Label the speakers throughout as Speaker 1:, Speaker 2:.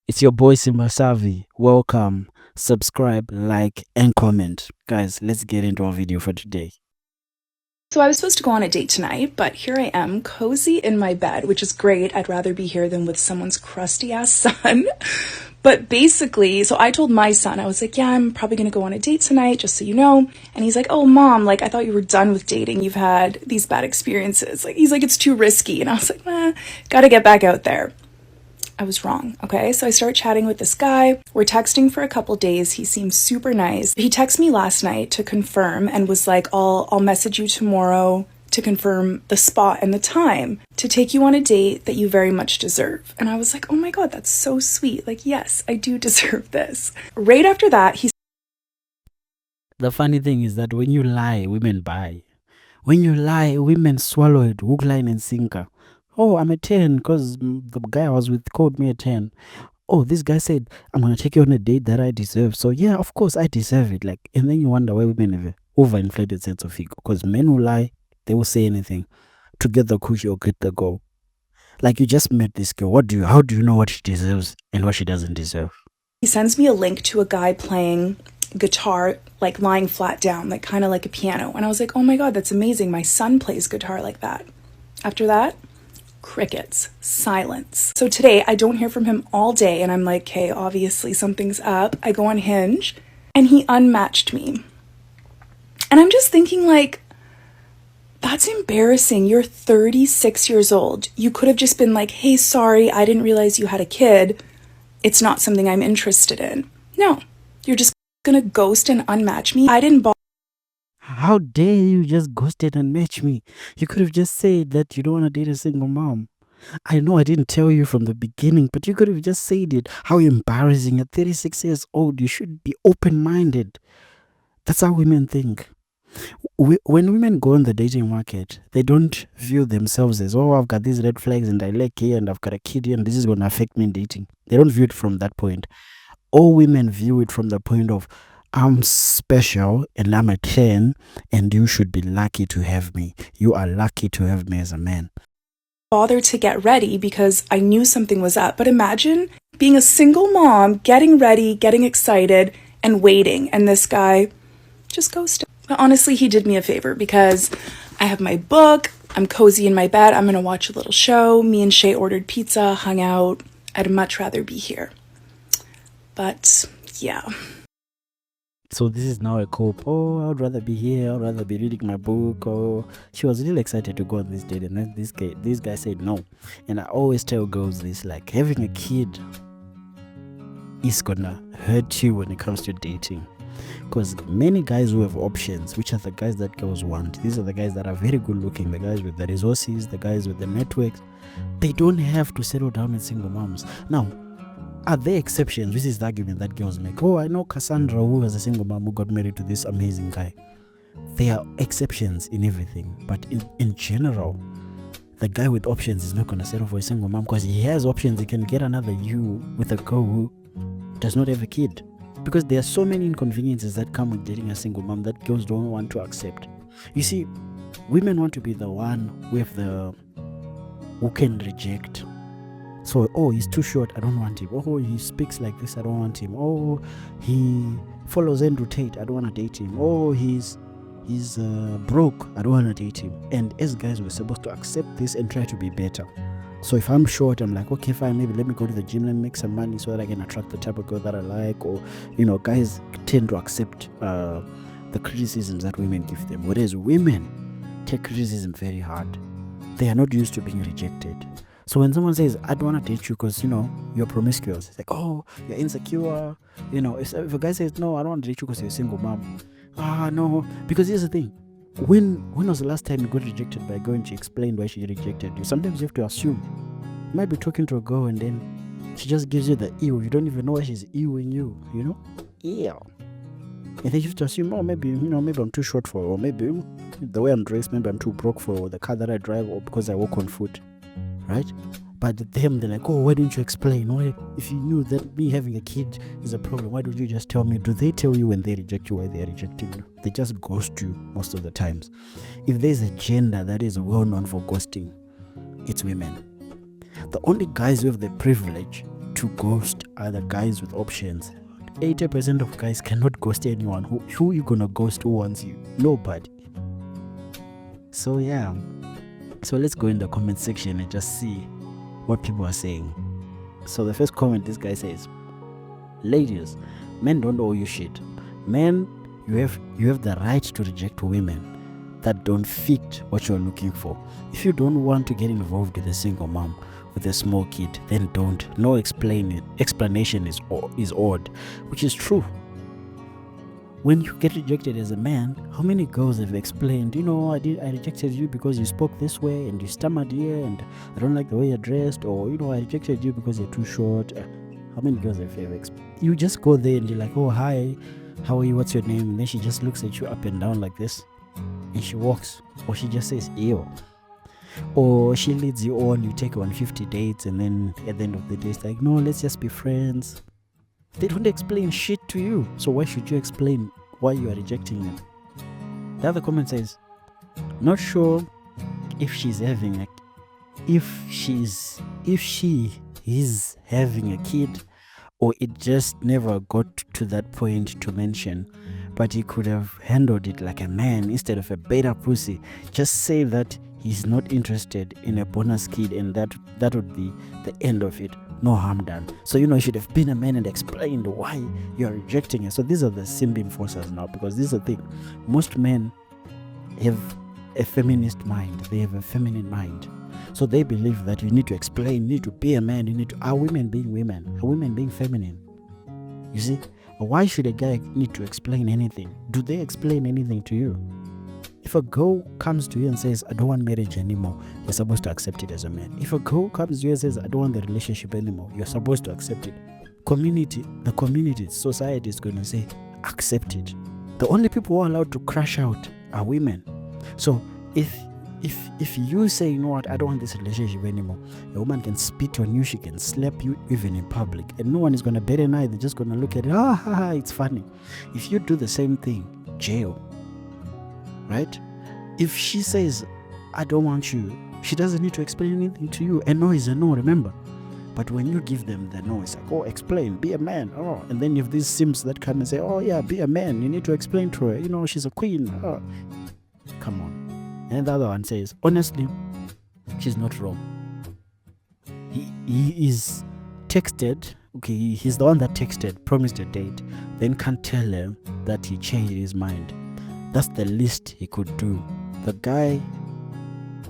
Speaker 1: It's your boy Simba Savi. Welcome. Subscribe, like, and comment. Guys, let's get into our video for today.
Speaker 2: So I was supposed to go on a date tonight, but here I am, cozy in my bed, which is great. I'd rather be here than with someone's crusty ass son. But basically, so I told my son, I was like, yeah, I'm probably gonna go on a date tonight, just so you know. And he's like, oh, mom, like, I thought you were done with dating. You've had these bad experiences. Like, he's like, it's too risky. And I was like, gotta get back out there. I was wrong, okay? So I start chatting with this guy. We're texting for a couple days. He seems super nice. He texted me last night to confirm and was like, I'll message you tomorrow to confirm the spot and the time to take you on a date that you very much deserve. And I was like, oh my God, that's so sweet. Like, yes, I do deserve this. Right after that, he
Speaker 1: The funny thing is that when you lie, women buy. When you lie, women swallow it, hook, line, and sinker. Oh, I'm a 10 because the guy I was with called me a 10. Oh, this guy said, I'm going to take you on a date that I deserve. So, yeah, of course, I deserve it. Like, and then you wonder why women have an overinflated sense of ego. Because men who lie, they will say anything to get the coochie or get the goal. Like, you just met this girl. How do you know what she deserves and what she doesn't deserve?
Speaker 2: sends me a link to a guy playing guitar, like lying flat down, like kind of like a piano. And I was like, oh my God, that's amazing. My son plays guitar like that. After that, crickets, silence. So today I don't hear from him all day, and I'm like, hey, obviously something's up. I go on Hinge and he unmatched me. And I'm just thinking, like, that's embarrassing. You're 36 years old. You could have just been like, hey, sorry, I didn't realize you had a kid. It's not something I'm interested in. No, you're just gonna ghost and unmatch me. I didn't
Speaker 1: How dare you just ghosted and match me? You could have just said that you don't want to date a single mom. I know I didn't tell you from the beginning, but you could have just said it. How embarrassing. At 36 years old, you should be open-minded. That's how women think. When women go on the dating market, they don't view themselves as, oh, I've got these red flags and I like here and I've got a kid here and this is going to affect me in dating. They don't view it from that point. All women view it from the point of, I'm special and I'm a 10 and you should be lucky to have me. You are lucky to have me as a man.
Speaker 2: bother to get ready because I knew something was up. But imagine being a single mom, getting ready, getting excited, and waiting, and this guy just ghosted. But honestly, he did me a favor because I have my book, I'm cozy in my bed, I'm gonna watch a little show. Me and Shay ordered pizza, hung out. I'd much rather be here. But yeah.
Speaker 1: So this is now a cope. Oh, I'd rather be here. I'd rather be reading my book. Oh, she was really excited to go on this date, and then this guy said no. And I always tell girls this: like, having a kid is gonna hurt you when it comes to dating, because many guys who have options, which are the guys that girls want, these are the guys that are very good looking, the guys with the resources, the guys with the networks. They don't have to settle down with single moms. Now, are there exceptions? This is the argument that girls make. Oh, I know Cassandra, who was a single mom who got married to this amazing guy. There are exceptions in everything, but in general, the guy with options is not going to settle for a single mom because he has options. He can get another you with a girl who does not have a kid. Because there are so many inconveniences that come with dating a single mom that girls don't want to accept. You see, women want to be the one who can reject. So, oh, he's too short, I don't want him. Oh, he speaks like this, I don't want him. Oh, he follows Andrew Tate, I don't want to date him. Oh, he's broke, I don't want to date him. And as guys, we're supposed to accept this and try to be better. So if I'm short, I'm like, okay, fine, maybe let me go to the gym, let me make some money so that I can attract the type of girl that I like. Or, guys tend to accept the criticisms that women give them. Whereas women take criticism very hard. They are not used to being rejected. So when someone says, I don't want to date you because, you're promiscuous, it's like, oh, you're insecure. If a guy says, no, I don't want to date you because you're a single mom. No. Because here's the thing. When was the last time you got rejected by a girl and she explained why she rejected you? Sometimes you have to assume. You might be talking to a girl and then she just gives you the ew. You don't even know why she's ewing you, Ew. And then you have to assume, oh, maybe I'm too short for her, or maybe the way I'm dressed, maybe I'm too broke for the car that I drive, or because I walk on foot. Right? But them, they're like, oh, why didn't you explain? Why, if you knew that me having a kid is a problem, why don't you just tell me? Do they tell you when they reject you why they're rejecting you? They just ghost you most of the times. If there's a gender that is well known for ghosting, it's women. The only guys who have the privilege to ghost are the guys with options. 80% of guys cannot ghost anyone. Who you gonna ghost? Who wants you? Nobody. So yeah. So let's go in the comment section and just see what people are saying. So the first comment, this guy says, ladies, men don't owe you shit. Men, you have the right to reject women that don't fit what you're looking for. If you don't want to get involved with a single mom with a small kid, then don't. No explanation is odd, which is true. When you get rejected as a man, how many girls have explained, I rejected you because you spoke this way and you stammered here and I don't like the way you're dressed, or I rejected you because you're too short. How many girls have ever explained? You just go there and you're like, oh, hi, how are you, what's your name? And then she just looks at you up and down like this and she walks, or she just says ew, or she leads you on, you take her on 50 dates, and then at the end of the day it's like, no, let's just be friends. They don't explain shit to you, so why should you explain why you are rejecting them? The other comment says, not sure if she is having a kid, or it just never got to that point to mention, but he could have handled it like a man instead of a beta pussy. Just say that he's not interested in a bonus kid, and that would be the end of it. No harm done. So you should have been a man and explained why you're rejecting it. So these are the simp enforcers now, because this is the thing. Most men have a feminist mind. They have a feminine mind. So they believe that you need to explain, you need to be a man, are women being women? Are women being feminine? You see? Why should a guy need to explain anything? Do they explain anything to you? If a girl comes to you and says, I don't want marriage anymore, you're supposed to accept it as a man. If a girl comes to you and says, I don't want the relationship anymore, you're supposed to accept it. The community, society is going to say, accept it. The only people who are allowed to crash out are women. So if you say, you know what, I don't want this relationship anymore, a woman can spit on you, she can slap you even in public, and no one is going to bat an eye. They're just going to look at it, it's funny. If you do the same thing, jail. Right? If she says, I don't want you, she doesn't need to explain anything to you. A no is a no, remember? But when you give them the no, it's like, oh, explain, be a man. Oh, and then you have these simps that come and say, oh yeah, be a man, you need to explain to her, she's a queen. Oh, come on. And the other one says, honestly, she's not wrong. He is texted, okay, he's the one that texted, promised a date, then can't tell her that he changed his mind. That's the least he could do. The guy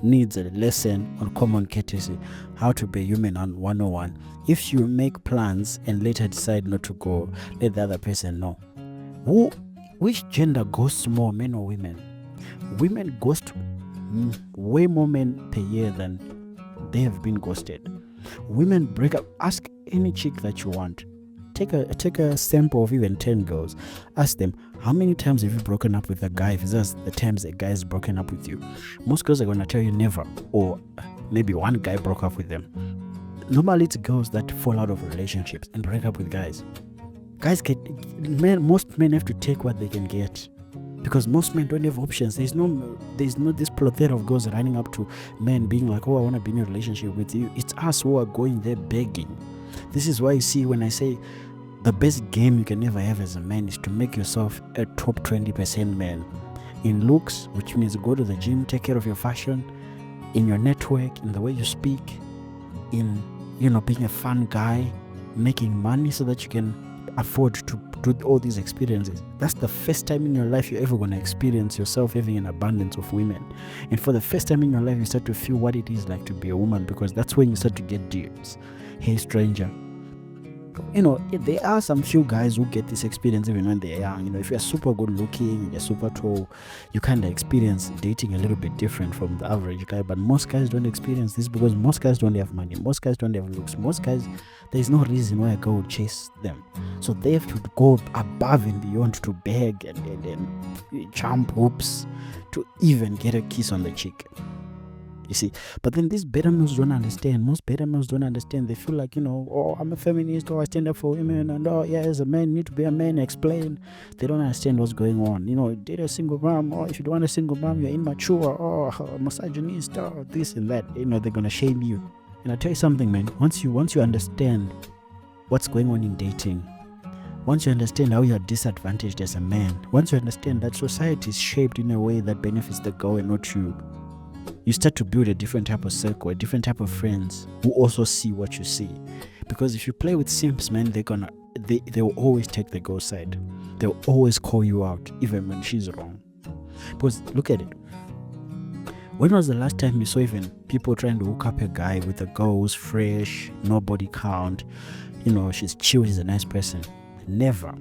Speaker 1: needs a lesson on common courtesy, how to be human on 101. If you make plans and later decide not to go, let the other person know. Which gender ghosts more, men or women? Women ghost way more men per year than they have been ghosted. Women break up. Ask any chick that you want. Take a sample of even 10 girls. Ask them, how many times have you broken up with a guy? If it's the times a guy has broken up with you, most girls are going to tell you never, or maybe one guy broke up with them. Normally it's girls that fall out of relationships and break up with guys. Most men have to take what they can get, because most men don't have options. There's no this plethora of girls running up to men being like, oh, I want to be in a relationship with you. It's us who are going there begging. This is why you see when I say the best game you can ever have as a man is to make yourself a top 20% man. In looks, which means go to the gym, take care of your fashion, in your network, in the way you speak, in being a fun guy, making money so that you can afford to do all these experiences. That's the first time in your life you're ever going to experience yourself having an abundance of women. And for the first time in your life, you start to feel what it is like to be a woman, because that's when you start to get DMs. Hey, stranger. There are some few guys who get this experience even when they're young. If you're super good looking, you're super tall, you kind of experience dating a little bit different from the average guy. But most guys don't experience this, because most guys don't have money, most guys don't have looks, most guys, there's no reason why a girl would chase them. So they have to go above and beyond to beg and jump hoops to even get a kiss on the cheek. You see, but then these beta males don't understand. Most beta males don't understand. They feel like, oh, I'm a feminist, or I stand up for women, and oh, yeah, as a man, you need to be a man, explain. They don't understand what's going on. Date a single mom, or if you don't want a single mom, you're immature, or misogynist, or this and that. They're going to shame you. And I tell you something, man, once you understand what's going on in dating, once you understand how you're disadvantaged as a man, once you understand that society is shaped in a way that benefits the girl and not you, you start to build a different type of circle, a different type of friends who also see what you see. Because if you play with simps, man, they will always take the girl side. They'll always call you out, even when she's wrong. Because look at it. When was the last time you saw even people trying to hook up a guy with a girl who's fresh, no body count, she's chill, she's a nice person? Never.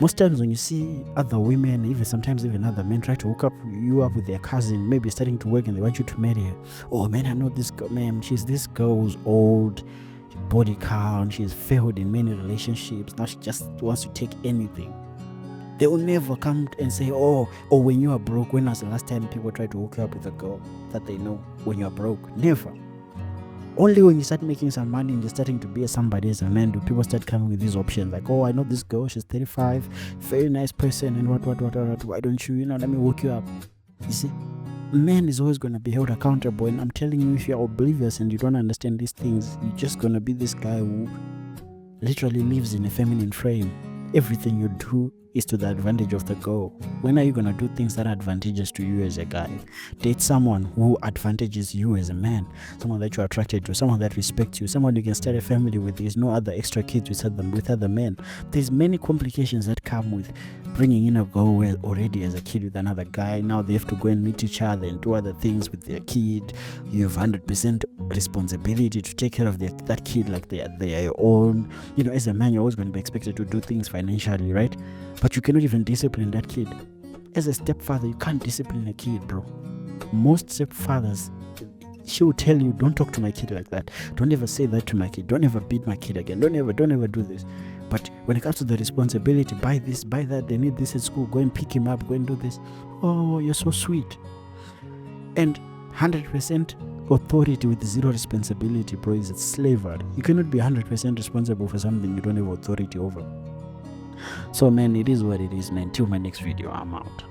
Speaker 1: Most times when you see other women, even sometimes even other men, try to hook you up with their cousin, maybe starting to work and they want you to marry her. Oh man, I know this girl, man, she's this girl who's old, body count, she's failed in many relationships, now she just wants to take anything. They will never come and say, oh, when you are broke, when was the last time people tried to hook you up with a girl that they know when you are broke? Never. Only when you start making some money and you're starting to be somebody as a man do people start coming with these options like, oh, I know this girl, she's 35, very nice person, and what, why don't you, let me hook you up. You see, man is always going to be held accountable, and I'm telling you, if you're oblivious and you don't understand these things, you're just going to be this guy who literally lives in a feminine frame. Everything you do is to the advantage of the girl. When are you going to do things that are advantageous to you as a guy? Date someone who advantages you as a man, someone that you're attracted to, someone that respects you, someone you can start a family with. There's no other extra kids with other men. There's many complications that come with bringing in a girl already as a kid with another guy. Now they have to go and meet each other and do other things with their kid. You have 100% responsibility to take care of that kid like they are your own. As a man, you're always going to be expected to do things financially, right? But you cannot even discipline that kid. As a stepfather, you can't discipline a kid, bro. Most stepfathers, she will tell you, don't talk to my kid like that. Don't ever say that to my kid. Don't ever beat my kid again. Don't ever do this. But when it comes to the responsibility, buy this, buy that, they need this at school, go and pick him up, go and do this. Oh, you're so sweet. And 100% authority with zero responsibility, bro, is slavery. You cannot be 100% responsible for something you don't have authority over. So man, it is what it is, man. Till my next video, I'm out.